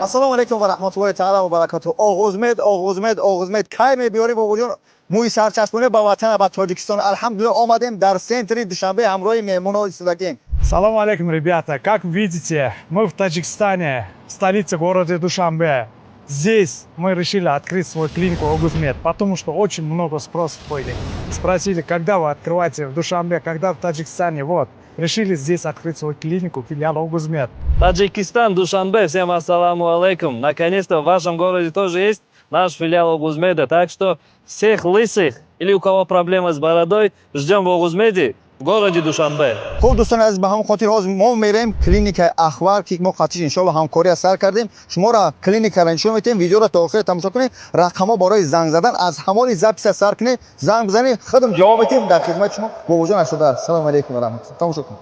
Assalomu alaykum va rahmatullohi taala va barakatuh. Og'uzmed kay mebiori با وجود موی سرچسبونه با وطن با تاجیکستان. الحمدلله آمدیم در سنتری Душанбе همراه мehмонҳо истодагим. Салам алейкум, ребята. Как видите, мы в Таджикистане, столице города Душанбе. Здесь мы решили открыть свою клинику Oguzmed, потому что очень много спросов были. Спросили, когда вы открываете в Душанбе, когда в Таджикистане. Вот, решили здесь открыть свою клинику, филиал Oguzmed. Таджикистан, Душанбе, всем ассаламу алейкум. Наконец-то в вашем городе тоже есть наш филиал Oguzmed. Так что всех лысых или у кого проблемы с бородой, ждем в Oguzmed в городе Душанбе. خب دوستان عزیز به همون خاطر حاضر ما میریم کلینیک اخبار که ما قطعی ان شاء الله همکاری سر کردیم. شما را کلینیک را نشون میدیم، ویدیو را تا آخر تماشا کنید. رقم‌ها برای زنگ زدن از همون زپس سر کنید، زنگ بزنید، خودم جواب میدیم در خدمت شما. با وجود نشده. سلام علیکم و رحمت الله. تماشا کنید.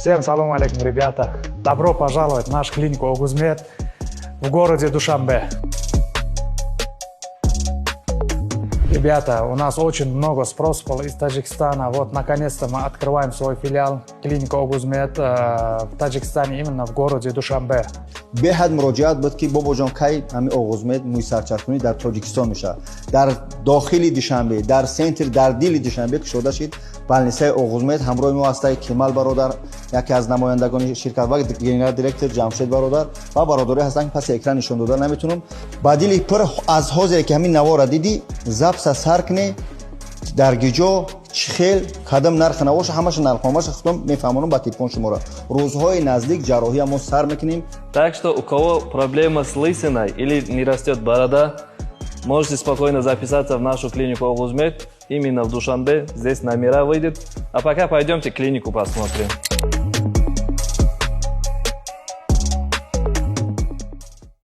Всем салам алейкум, ребята. Добро пожаловать в нашу клинику Oguzmed в городе Душанбе. Ребята, у нас очень много спросов было из Таджикистана. Вот, наконец-то мы открываем свой филиал клиника Oguzmed в Таджикистане, именно в городе Душанбе. بهد مراجعت بود که بابا جان کی همین Oguzmed موی سرچسبونی در تاجیکستان میشه، در داخل دوشنبه، در سنتر، در دل دوشنبه که شده شد. بالنسای Oguzmed همراه ما هست کمال برادر، یکی از نمایندگان شرکت و گنرال دیرکتور جمشید برادر و برادری هستن که پس اکران نشون دادن نمیتونم. بدیل پر از حاضر که همین نوار دیدی زبس سر کنه در گیجو چخیل کدام نرخ نواش همش نرخامش خودم میفهمونم با تلفن شما را روزهای نزدیک جراحی ما سر میکنیم. Так что у кого проблема с лысиной или не растет борода, можете спокойно записаться в нашу клинику Oguzmed, именно в Душанбе. Здесь номера выйдет. А пока пойдемте клинику посмотрим.